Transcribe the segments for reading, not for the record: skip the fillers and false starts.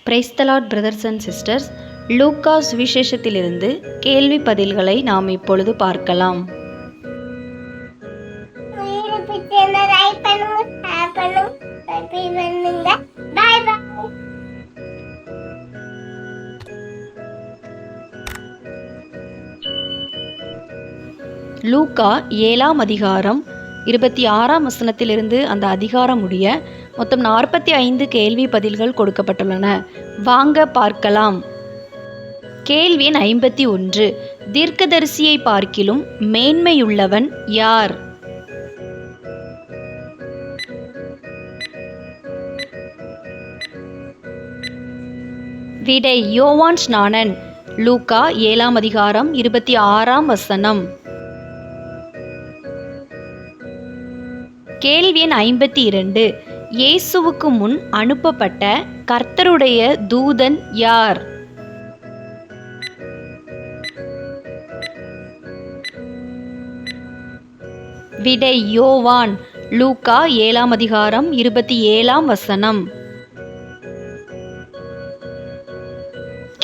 Price the Lord brothers and sisters. லூக்கா சுவிசேஷத்திலிருந்து கேள்வி பதில்களை நாம் இப்பொழுது பார்க்கலாம். லூக்கா 7ஆம் அதிகாரம் 26ஆம் வசனத்திலிருந்து அந்த அதிகாரம் முடிய மொத்தம் 45 கேள்வி பதில்கள் கொடுக்கப்பட்டுள்ளன. வாங்க பார்க்கலாம். கேள்வி எண் 51. தீர்க்கதரிசியை பார்க்கிலும் மேன்மையுள்ளவன் யார்? விடை யோவான் ஸ்நானன். லூக்கா 7ஆம் அதிகாரம் 26ஆம் வசனம். கேள்வி எண் 52. இயேசுவுக்கு முன் அனுப்பப்பட்ட கர்த்தருடைய தூதன் யார்? விடை யோவான். லூக்கா 7ஆம் அதிகாரம் 27ஆம் வசனம்.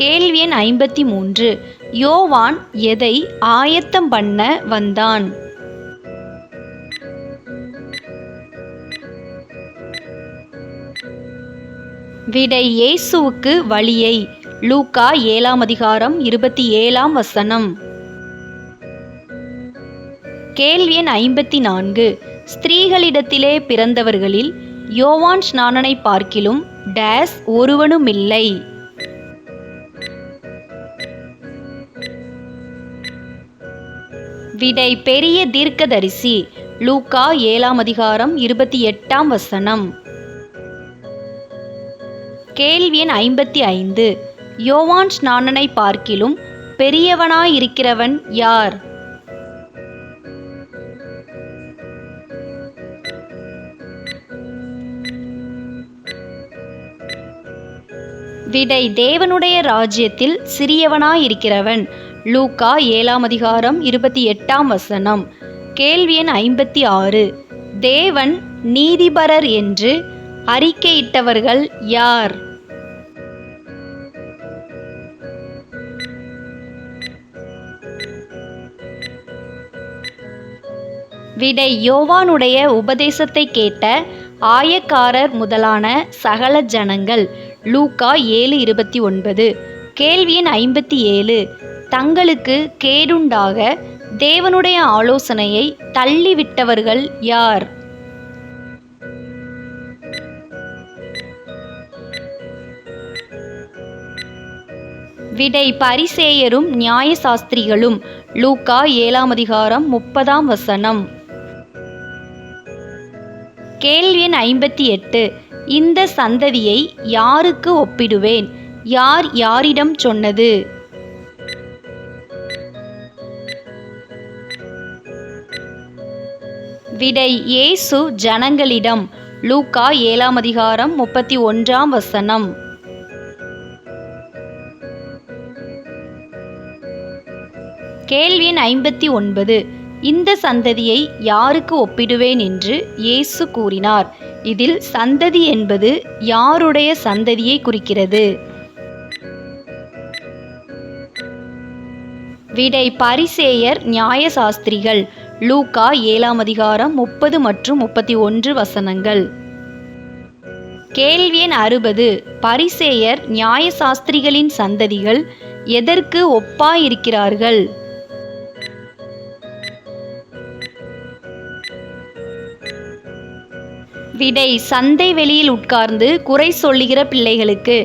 கேள்வி எண் 53. யோவான் எதை ஆயத்தம் பண்ண வந்தான்? விடை இயேசுவுக்கு வழியை. லூக்கா 7ஆம் அதிகாரம் 27ஆம் வசனம். கேள்வி எண் 54. ஸ்திரீகளிடத்திலே பிறந்தவர்களில் யோவான் ஸ்நானனை பார்க்கிலும் டேஸ் ஒருவனுமில்லை. விடை பெரிய தீர்க்கதரிசி. லூக்கா 7ஆம் அதிகாரம் 28ஆம் வசனம். கேள்வி எண் 55. யோவான் ஸ்நானனை பார்க்கிலும் பெரியவனாயிருக்கிறவன் யார்? விடை தேவனுடைய ராஜ்யத்தில் சிறியவனாயிருக்கிறவன். லூக்கா 7ஆம் அதிகாரம் 28ஆம் வசனம். கேள்வி எண் 56. தேவன் நீதிபரர் என்று அறிக்கையிட்டவர்கள் யார்? விடை யோவானுடைய உபதேசத்தை கேட்ட ஆயக்காரர் முதலான சகல ஜனங்கள். லூக்கா 7:29. கேள்வி எண் 57. தங்களுக்கு கேடுண்டாக தேவனுடைய ஆலோசனையை தள்ளிவிட்டவர்கள் யார்? விடை பரிசேயரும் நியாயசாஸ்திரிகளும். லூக்கா 7ஆம் அதிகாரம் 30ஆம் வசனம். கேள்வி எண் 58. இந்த சந்ததியை யாருக்கு ஒப்பிடுவேன்? யார் யாரிடம் சொன்னது? விடை இயேசு ஜனங்களிடம். லூக்கா 7ஆம் அதிகாரம் 31ஆம் வசனம். கேள்வி எண் 59. இந்த சந்ததியை யாருக்கு ஒப்பிடுவேன் என்று இயேசு கூறினார். இதில் சந்ததி என்பது யாருடைய சந்ததியை குறிக்கிறது? விடை பரிசேயர் நியாயசாஸ்திரிகள். லூக்கா 7ஆம் அதிகாரம் 30 மற்றும் 31 வசனங்கள். கேள்வி எண் 60. பரிசேயர் நியாயசாஸ்திரிகளின் சந்ததிகள் எதற்கு ஒப்பாயிருக்கிறார்கள்? விடை சந்தை வெளியில் உட்கார்ந்து குறை சொல்லுகிற பிள்ளைகளுக்கு.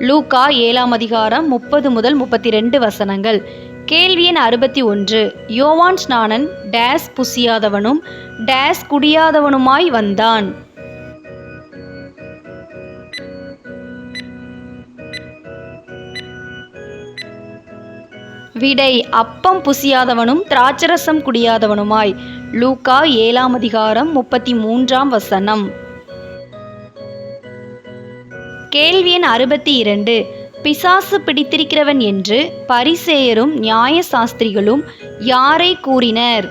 லூக்கா 7ஆம் அதிகாரம் 30 முதல் 32 வசனங்கள். கேள்வி எண் 61. யோவான் ஸ்நானன் டேஸ் புசியாதவனும் டேஸ் குடியாதவனுமாய் வந்தான். விடை அப்பம் புசியாதவனும் திராட்சரசம் குடியாதவனுமாய். லூக்கா 7ஆம் அதிகாரம் 33ஆம் வசனம். கேள்வி எண் 62. பிசாசு பிடித்திருக்கிறவன் என்று பரிசேயரும் நியாயசாஸ்திரிகளும் யாரை கூறினர்?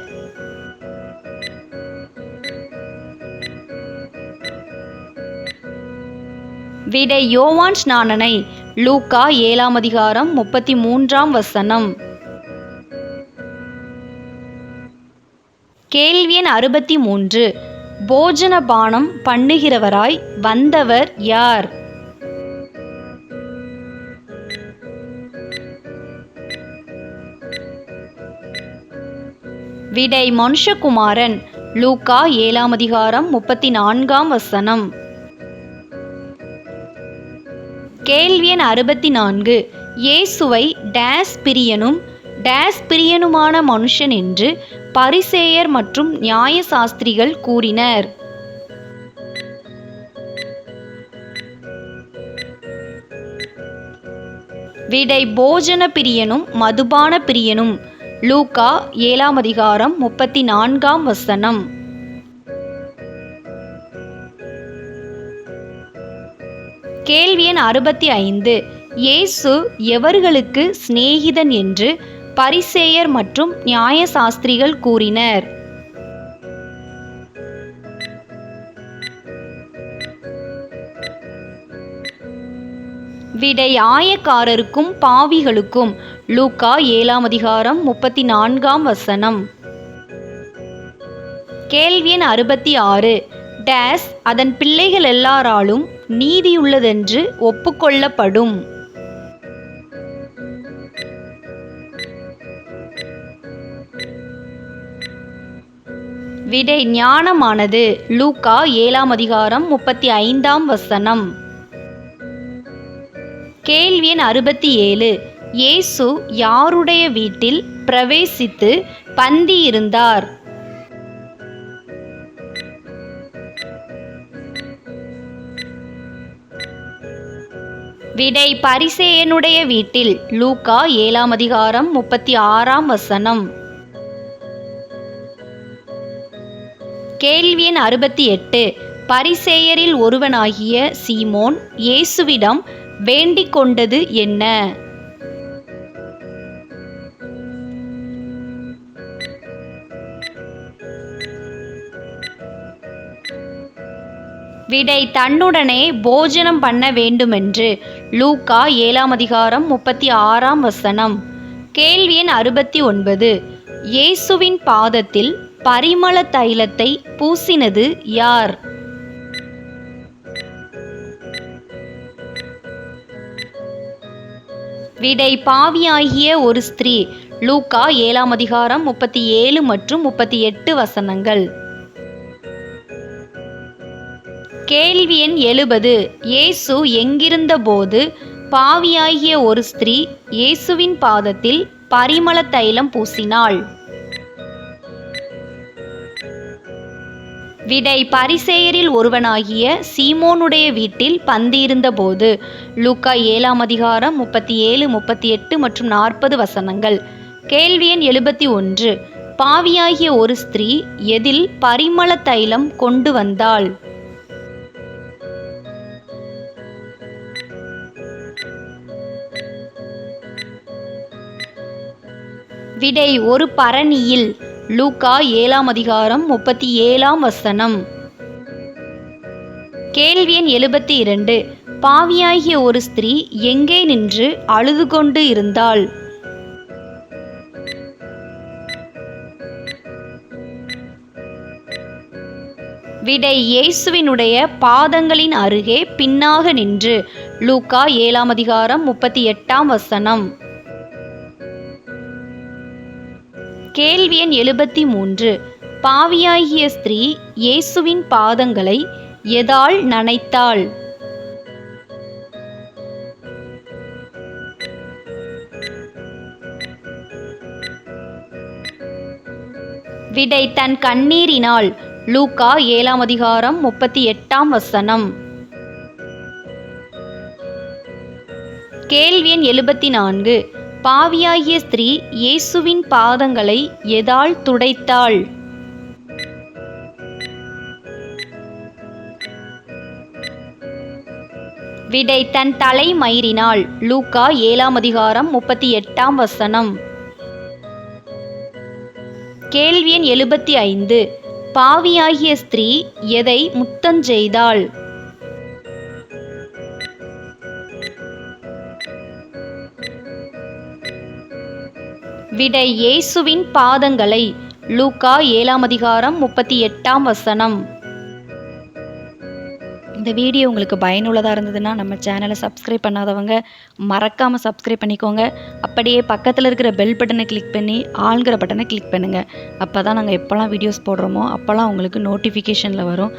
விடை யோவான் ஸ்நானனை. லூக்கா 7ஆம் அதிகாரம் 33ஆம் வசனம். கேள்வி எண் 63. போஜன பானம் பண்ணுகிறவராய் வந்தவர் யார்? விடை மனுஷகுமாரன். லூக்கா 7ஆம் அதிகாரம் 34ஆம் வசனம். கேள்வி எண் 64. இயேசுவை டேஸ் பிரியனும் டேஸ் பிரியனுமான மனுஷன் என்று பரிசேயர் மற்றும் நியாயசாஸ்திரிகள் கூறினர். விடை போஜன பிரியனும் மதுபான பிரியனும். லூக்கா 7ஆம் அதிகாரம் 34ஆம் வசனம். கேள்வி எண் 65. இயேசு எவர்களுக்கு சிநேகிதன் என்று பரிசேயர் மற்றும் நியாயசாஸ்திரிகள் கூறினர்? விடை ஆயக்காரருக்கும் பாவிகளுக்கும். லூக்கா 7ஆம் அதிகாரம் 34ஆம் வசனம். கேள்வி எண் 66. டேஸ் அதன் பிள்ளைகள் எல்லாராலும் நீதியுள்ளதென்று ஒப்புக்கொள்ளப்படும்? விடை ஞானமானது. லூக்கா 7ஆம் அதிகாரம் 35ஆம் வசனம். கேள்வி எண் 67. இயேசு யாருடைய வீட்டில் பிரவேசித்து பந்தி இருந்தார்? விடை பரிசேயனுடைய வீட்டில். லூக்கா 7ஆம் அதிகாரம் 36ஆம் வசனம். கேள்வி எண் 68. பரிசேயரில் ஒருவனாகிய சீமோன் இயேசுவிடம் வேண்டிக் கொண்டது என்ன? விடை தன்னுடனே போஜனம் பண்ண வேண்டுமென்று. லூக்கா 7ஆம் அதிகாரம் 36ஆம் வசனம். கேள்வி எண் 69. இயேசுவின் பாதத்தில் பரிமள தைலத்தை பூசினது யார்? விடை பாவியாகிய ஒரு ஸ்திரீ. லூக்கா 7ஆம் அதிகாரம் 37 மற்றும் 38 வசனங்கள். கேள்வி எண் 70. இயேசு எங்கிருந்தபோது பாவியாகிய ஒரு ஸ்திரீ இயேசுவின் பாதத்தில் பரிமள தைலம் பூசினாள்? விடை பரிசேயரில் ஒருவனாகிய சீமோனுடைய வீட்டில் பந்தியிருந்தபோது. லூக்கா 7ஆம் அதிகாரம் 37, 38 மற்றும் 40 வசனங்கள். கேள்வி எண் 71. பாவியாகிய ஒரு ஸ்திரீ எதில் பரிமள தைலம் கொண்டு வந்தாள்? விடை ஒரு பரணியில். லூக்கா 7ஆம் அதிகாரம் 37ஆம் வசனம். கேள்வி எண் 72. பாவியாகிய ஒரு ஸ்திரீ எங்கே நின்று அழுது கொண்டு இருந்தாள்? விடை இயேசுவினுடைய பாதங்களின் அருகே பின்னாக நின்று. லூக்கா 7ஆம் அதிகாரம் 38ஆம் வசனம். கேள்வி எண் 73. பாவியாகிய ஸ்திரீ இயேசுவின் பாதங்களை எதால் நனைத்தாள்? விடை தன் கண்ணீரினால். லூக்கா 7ஆம் அதிகாரம் 38ஆம் வசனம். கேள்வி எண் 74. பாவியாகிய ஸ்திரீ இயேசுவின் பாதங்களை எதால் துடைத்தாள்? விடை தன் தலைமயிரினால். லூக்கா 7ஆம் அதிகாரம் 38ஆம் வசனம். கேள்வி எண் 75. பாவியாகிய ஸ்திரீ எதை முத்தஞ்செய்தாள்? விடை இயேசுவின் பாதங்களை. லூக்கா 7ஆம் அதிகாரம் 38ஆம் வசனம். இந்த வீடியோ உங்களுக்கு பயனுள்ளதாக இருந்ததுன்னா நம்ம சேனலை சப்ஸ்கிரைப் பண்ணாதவங்க மறக்காமல் சப்ஸ்கிரைப் பண்ணிக்கோங்க. அப்படியே பக்கத்தில் இருக்கிற பெல் பட்டனை கிளிக் பண்ணி ஆள்கிற பட்டனை கிளிக் பண்ணுங்கள். அப்போ தான் நாங்கள் எப்போல்லாம் வீடியோஸ் போடுறோமோ அப்போல்லாம் உங்களுக்கு நோட்டிஃபிகேஷனில் வரும்.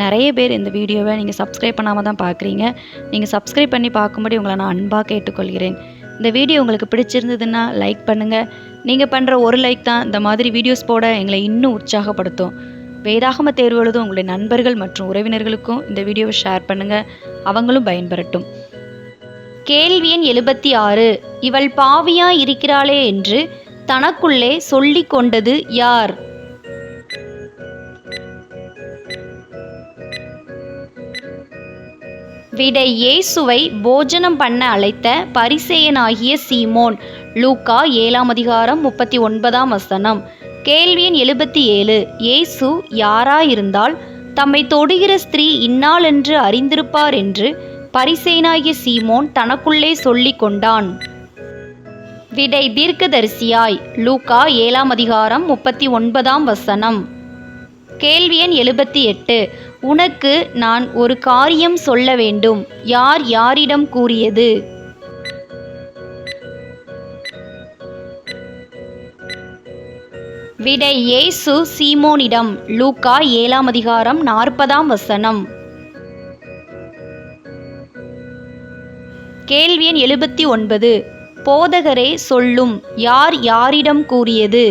நிறைய பேர் இந்த வீடியோவை நீங்கள் சப்ஸ்கிரைப் பண்ணாமல் தான் பார்க்குறீங்க. நீங்கள் சப்ஸ்கிரைப் பண்ணி பார்க்கும்படி உங்களை நான் அன்பாக கேட்டுக்கொள்கிறேன். இந்த வீடியோ உங்களுக்கு பிடிச்சிருந்ததுன்னா லைக் பண்ணுங்கள். நீங்கள் பண்ணுற ஒரு லைக் தான் இந்த மாதிரி வீடியோஸ் போட எங்களை இன்னும் உற்சாகப்படுத்தும். வேதாகம தேர்வு எழுதும் உங்களுடைய நண்பர்கள் மற்றும் உறவினர்களுக்கும் இந்த வீடியோவை ஷேர் பண்ணுங்கள், அவங்களும் பயன்பெறட்டும். கேள்வி எண் 76. இவள் பாவியா இருக்கிறாளே என்று தனக்குள்ளே சொல்லி கொண்டது யார்? விடை இயேசுவை போஜனம் பண்ண அழைத்த பரிசேயனாகிய சீமோன். லூக்கா 7ஆம் அதிகாரம் 39ஆம் வசனம். கேள்வி எண் 77. இயேசு யாராயிருந்தால் தம்மை தொடுகிற ஸ்திரீ இன்னாள் என்று அறிந்திருப்பார் என்று பரிசேயனாகிய சீமோன் தனக்குள்ளே சொல்லி கொண்டான்? விடை தீர்க்கதரிசியாய். லூக்கா 7ஆம் அதிகாரம் 39ஆம் வசனம். கேள்வி எண் 78. உனக்கு நான் ஒரு காரியம் சொல்ல வேண்டும். யார் யாரிடம் கூறியது? விடை இயேசு சீமோனிடம். லூக்கா 7ஆம் அதிகாரம் 40ஆம் வசனம். கேள்வி எண் 79. போதகரே சொல்லும், யார் யாரிடம் கூறியது?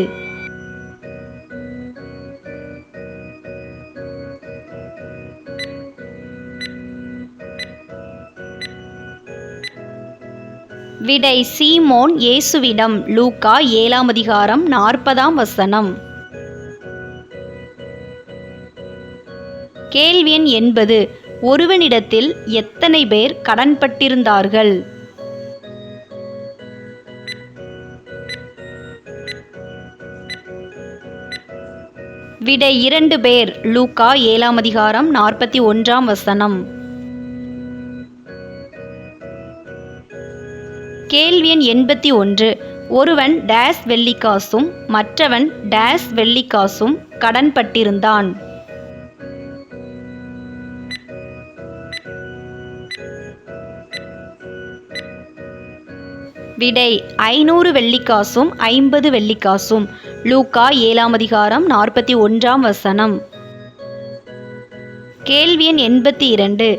விடை சீமோன் இயேசுவிடம். லூக்கா 7ஆம் அதிகாரம் 40ஆம் வசனம். கேள்வி எண் 80. ஒருவனிடத்தில் எத்தனை பேர் கடன்பட்டிருந்தார்கள்? விடை 2 பேர். லூக்கா 7ஆம் அதிகாரம் 41ஆம் வசனம். கேள்வி எண் 81. ஒருவன் டேஸ் வெள்ளிக்காசும் மற்றவன் டேஸ் வெள்ளிக்காசும் கடன்பட்டிருந்தான்? விடை 500 வெள்ளிக்காசும் 50 வெள்ளிக்காசும். லூக்கா 7ஆம் அதிகாரம் 41ஆம் வசனம். கேள்வி எண் 82.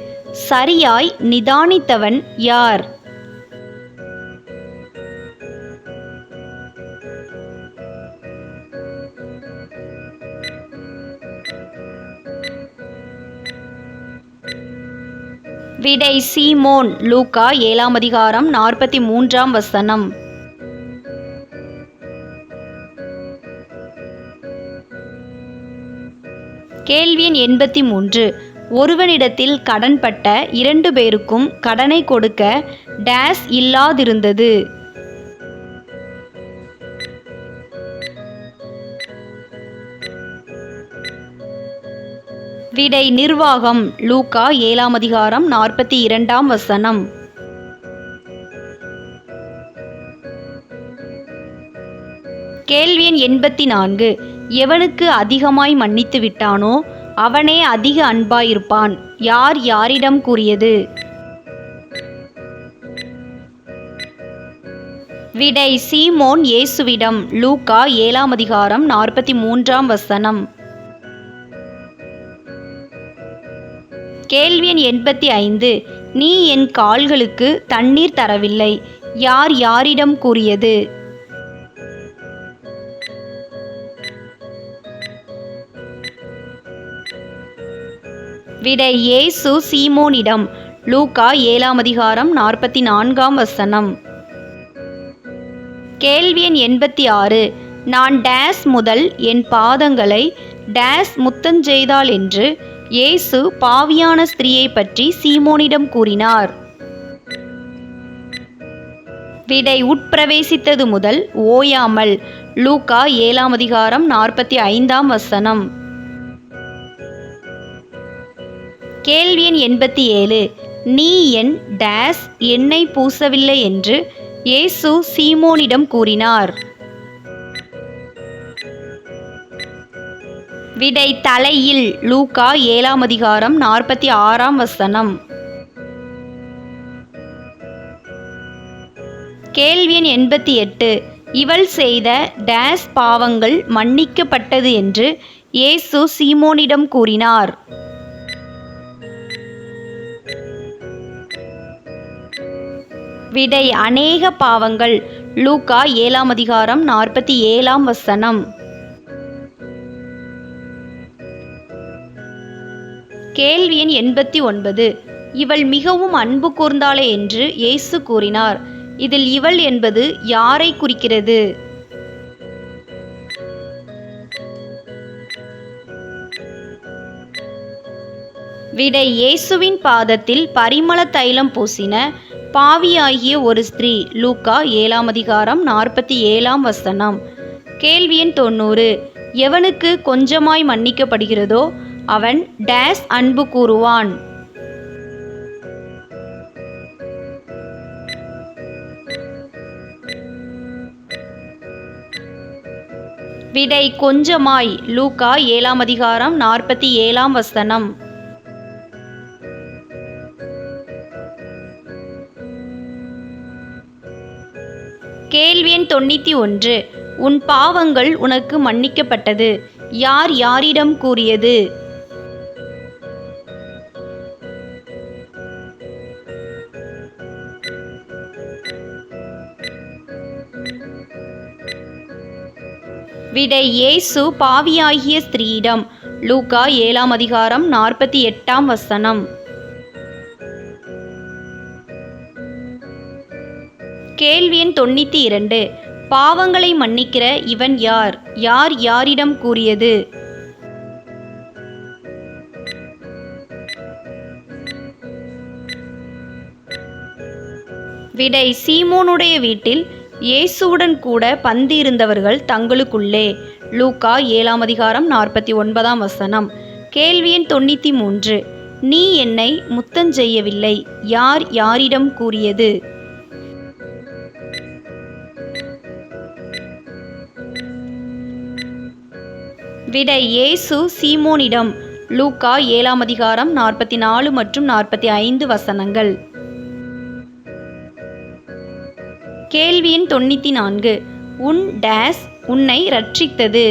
சரியாய் நிதானித்தவன் யார்? விடை சீமோன். லூக்கா 7ஆம் அதிகாரம் 43ஆம் வசனம். கேள்வி எண் 83. ஒருவனிடத்தில் கடன்பட்ட 2 பேருக்கும் கடனை கொடுக்க டேஸ் இல்லாதிருந்தது? விடை நிர்வாகம். லூக்கா 7ஆம் அதிகாரம் 42ஆம் வசனம். கேள்வி எண் 84. எவனுக்கு அதிகமாய் மன்னித்து விட்டானோ அவனே அதிக அன்பாயிருப்பான். யார் யாரிடம் கூறியது? விடை சீமோன் இயேசுவிடம். லூக்கா 7ஆம் அதிகாரம் 43ஆம் வசனம். கேள்வி எண் 85. நீ என் கால்களுக்கு தண்ணீர் தரவில்லை. யார் யாரிடம் கூறியது? விடை இயேசு சீமோனிடம். லூக்கா 7ஆம் அதிகாரம் 44ஆம் வசனம். கேள்வி எண் 86. நான் டேஸ் முதல் என் பாதங்களை டேஸ் முத்தஞ்செய்தாள் என்று இயேசு பாவியான ஸ்திரீயை பற்றி சீமோனிடம் கூறினார்? விடை உட்பிரவேசித்தது முதல் ஓயாமல். லூக்கா 7ஆம் அதிகாரம் 45ஆம் வசனம். கேள்வி எண் 87. நீ என் டேஸ் எண்ணெய் பூசவில்லை என்று இயேசு சீமோனிடம் கூறினார்? விடை தலையில். லூக்கா 7ஆம் அதிகாரம் 46ஆம் வசனம். கேள்வி எண் 88. இவள் செய்த டேஸ் பாவங்கள் மன்னிக்கப்பட்டது என்று இயேசு சீமோனிடம் கூறினார். விடை அநேக பாவங்கள். லூக்கா 7ஆம் அதிகாரம் 47ஆம் வசனம். கேள்வி எண் 89. இவள் மிகவும் அன்பு கூர்ந்தாளே என்று இயேசு கூறினார். இதில் இவள் என்பது யாரை குறிக்கிறது? விடை இயேசுவின் பாதத்தில் பரிமள தைலம் பூசின பாவியாகிய ஒரு ஸ்திரீ. லூக்கா 7ஆம் அதிகாரம் 47ஆம் வசனம். கேள்வி எண் 90. எவனுக்கு கொஞ்சமாய் மன்னிக்கப்படுகிறதோ அவன் டேஸ் அன்பு கூறுவான். விடை கொஞ்சமாய். லூக்கா 7ஆம் அதிகாரம் 47ஆம் வசனம். கேள்வி எண் 91. உன் பாவங்கள் உனக்கு மன்னிக்கப்பட்டது யார் யாரிடம் கூறியது? விடை இயேசு பாவியாகிய ஸ்திரீயிடம். லூக்கா 7ஆம் அதிகாரம் 48ஆம் வசனம். கேள்வி எண் 92. பாவங்களை மன்னிக்கிற இவன் யார்? யார் யாரிடம் கூறியது? விடை சீமோனுடைய வீட்டில் இயேசுவுடன் கூட பந்தி இருந்தவர்கள் தங்களுக்குள்ளே. லூக்கா 7ஆம் அதிகாரம் 49ஆம் வசனம். கேள்வி எண் 93. நீ என்னை முத்தஞ்செய்யவில்லை யார் யாரிடம் கூறியது? விடை இயேசு சீமோனிடம். லூக்கா 7ஆம் அதிகாரம் 44 மற்றும் 45 வசனங்கள். கேள்வி எண் 94. உன் டேஸ் உன்னை ரட்சித்தது?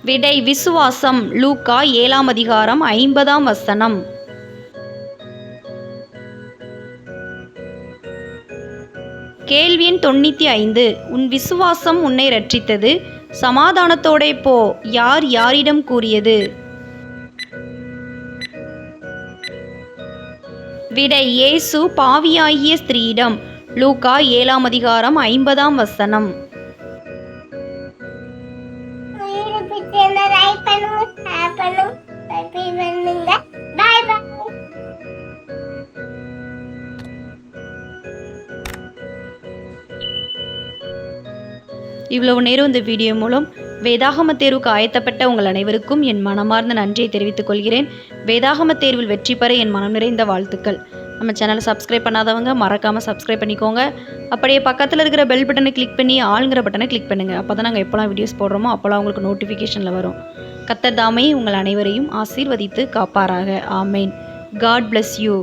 விடை விசுவாசம். லூக்கா 7ஆம் அதிகாரம் 50ஆம் வசனம். கேள்வி எண் 95. உன் விசுவாசம் உன்னை ரட்சித்தது சமாதானத்தோடே போ யார் யாரிடம் கூறியது? விடை இயேசு பாவியாகிய ஸ்திரீயிடம். லூக்கா 7ஆம் அதிகாரம் 50ஆம் வசனம். இவ்வளவு நேரம் இந்த வீடியோ மூலம் வேதாகம தேர்வுக்கு ஆயத்தப்பட்ட உங்கள் அனைவருக்கும் என் மனமார்ந்த நன்றியை தெரிவித்துக் கொள்கிறேன். வேதாகம தேர்வில் வெற்றி பெற என் மனம் நிறைந்த வாழ்த்துக்கள். நம்ம சேனலை சப்ஸ்கிரைப் பண்ணாதவங்க மறக்காமல் சப்ஸ்கிரைப் பண்ணிக்கோங்க. அப்படியே பக்கத்தில் இருக்கிற பெல் பட்டனை கிளிக் பண்ணி ஆளுங்கிற பட்டனை கிளிக் பண்ணுங்கள். அப்போ தான் நாங்கள் எப்போலாம் வீடியோஸ் போடுறோமோ அப்போலாம் உங்களுக்கு நோட்டிஃபிகேஷனில் வரும். கர்த்தர் தாமே உங்கள் அனைவரையும் ஆசீர்வதித்து காப்பாராக. ஆமேன். God bless you.